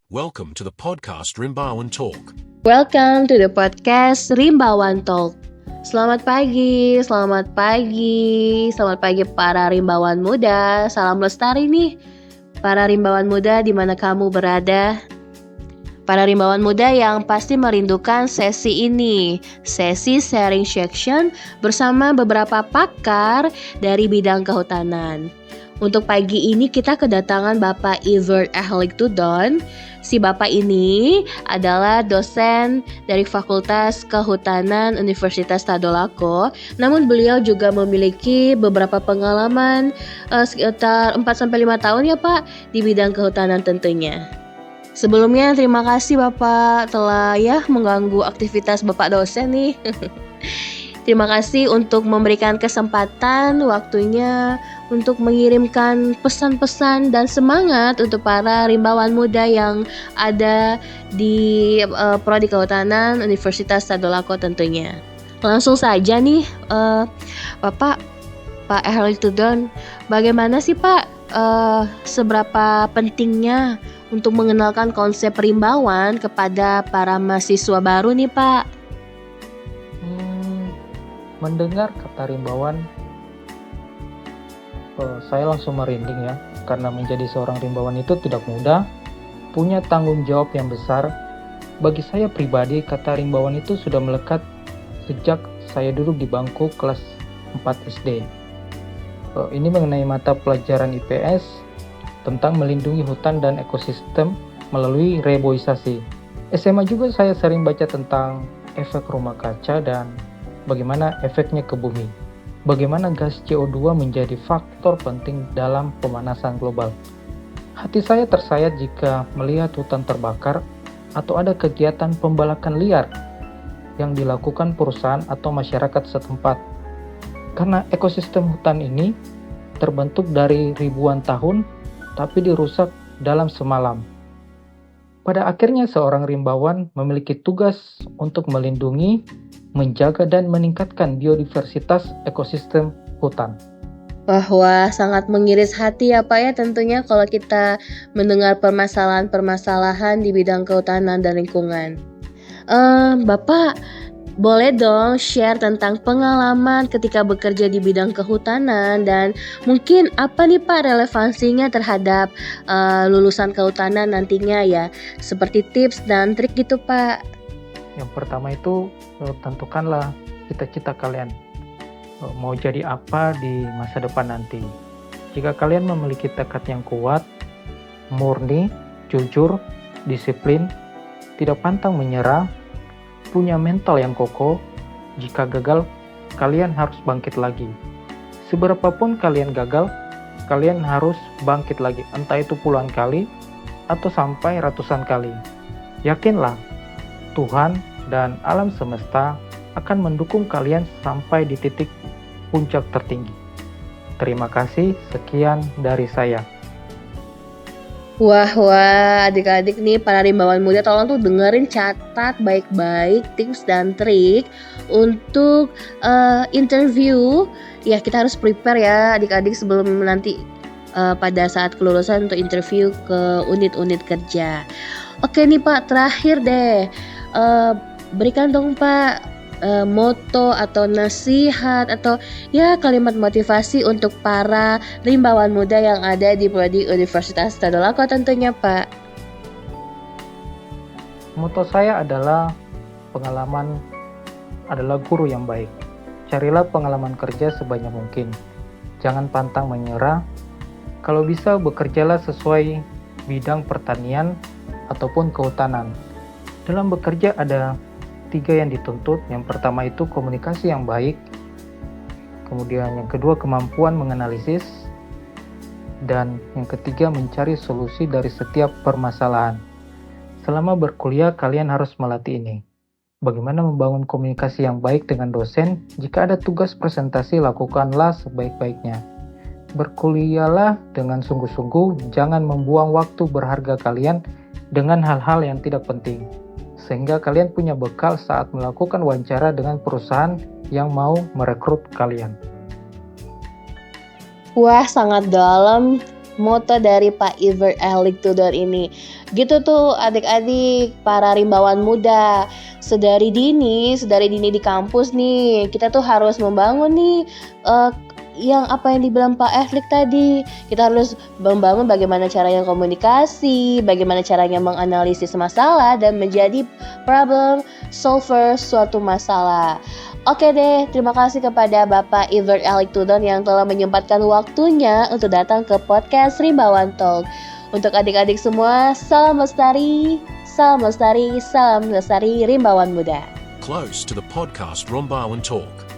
Welcome to the podcast Rimbawan Talk. Welcome to the podcast Rimbawan Talk. Selamat pagi para rimbawan muda. Salam lestari nih para rimbawan muda di mana kamu berada. Para rimbawan muda yang pasti merindukan sesi ini, sesi sharing section bersama beberapa pakar dari bidang kehutanan. Untuk pagi ini kita kedatangan Bapak Evert Ehlik Tudon. Si Bapak ini adalah dosen dari Fakultas Kehutanan Universitas Tadolako. Namun beliau juga memiliki beberapa pengalaman sekitar 4-5 tahun ya Pak di bidang kehutanan tentunya. Sebelumnya terima kasih Bapak telah mengganggu aktivitas Bapak dosen nih. Terima kasih untuk memberikan kesempatan waktunya untuk mengirimkan pesan-pesan dan semangat untuk para rimbawan muda yang ada di Prodi Kehutanan Universitas Tadolako tentunya. Langsung saja nih Pak Ehlik Tudon, bagaimana sih Pak seberapa pentingnya untuk mengenalkan konsep rimbawan kepada para mahasiswa baru nih Pak? Mendengar kata rimbawan, saya langsung merinding ya, karena menjadi seorang rimbawan itu tidak mudah, punya tanggung jawab yang besar. Bagi saya pribadi, kata rimbawan itu sudah melekat sejak saya duduk di bangku kelas 4 SD. Ini mengenai mata pelajaran IPS tentang melindungi hutan dan ekosistem melalui reboisasi. SMA juga saya sering baca tentang efek rumah kaca dan bagaimana efeknya ke bumi. Bagaimana gas CO2 menjadi faktor penting dalam pemanasan global. Hati saya tersayat jika melihat hutan terbakar atau ada kegiatan pembalakan liar yang dilakukan perusahaan atau masyarakat setempat. Karena ekosistem hutan ini terbentuk dari ribuan tahun tapi dirusak dalam semalam. Pada akhirnya seorang rimbawan memiliki tugas untuk melindungi, menjaga dan meningkatkan biodiversitas ekosistem hutan. Wah, sangat mengiris hati ya Pak ya tentunya kalau kita mendengar permasalahan-permasalahan di bidang kehutanan dan lingkungan. Bapak boleh dong share tentang pengalaman ketika bekerja di bidang kehutanan dan mungkin apa nih Pak relevansinya terhadap lulusan kehutanan nantinya ya, seperti tips dan trik gitu Pak. Yang pertama itu tentukanlah cita-cita kalian. Mau jadi apa di masa depan nanti. Jika kalian memiliki tekad yang kuat, murni, jujur, disiplin, tidak pantang menyerah, punya mental yang kokoh, jika gagal, kalian harus bangkit lagi. Seberapapun kalian gagal, kalian harus bangkit lagi, entah itu puluhan kali atau sampai ratusan kali. Yakinlah, Tuhan dan alam semesta akan mendukung kalian sampai di titik puncak tertinggi. Terima kasih, sekian dari saya. Wah, adik-adik nih para rimbawan muda tolong tuh dengerin, catat baik-baik tips dan trik untuk interview. Ya kita harus prepare ya adik-adik sebelum nanti pada saat kelulusan untuk interview ke unit-unit kerja. Oke nih Pak, terakhir deh. Berikan dong Pak moto atau nasihat atau kalimat motivasi untuk para rimbawan muda yang ada di Prodi Universitas Tadolako tentunya Pak. Moto saya adalah pengalaman adalah guru yang baik. Carilah pengalaman kerja sebanyak mungkin. Jangan pantang menyerah. Kalau bisa bekerjalah sesuai bidang pertanian ataupun kehutanan. Dalam bekerja ada 3 yang dituntut. Yang pertama itu komunikasi yang baik. Kemudian yang kedua kemampuan menganalisis. Dan yang ketiga mencari solusi dari setiap permasalahan. Selama berkuliah kalian harus melatih ini. Bagaimana membangun komunikasi yang baik dengan dosen? Jika ada tugas presentasi, lakukanlah sebaik-baiknya. Berkuliahlah dengan sungguh-sungguh. Jangan membuang waktu berharga kalian dengan hal-hal yang tidak penting. Sehingga kalian punya bekal saat melakukan wawancara dengan perusahaan yang mau merekrut kalian. Wah, sangat dalam moto dari Pak Iver Elik Tudor ini. Gitu tuh adik-adik para rimbawan muda. Sedari dini di kampus nih, kita tuh harus membangun nih yang apa yang dibilang Pak Elik tadi. Kita harus membangun bagaimana caranya komunikasi, bagaimana caranya menganalisis masalah dan menjadi problem solver suatu masalah. Oke deh, terima kasih kepada Bapak Iver Elik Tudor yang telah menyempatkan waktunya untuk datang ke podcast Rimbawan Talk. Untuk adik-adik semua, salam lestari, salam lestari, salam lestari Rimbawan Muda. Close to the podcast Rimbawan Talk.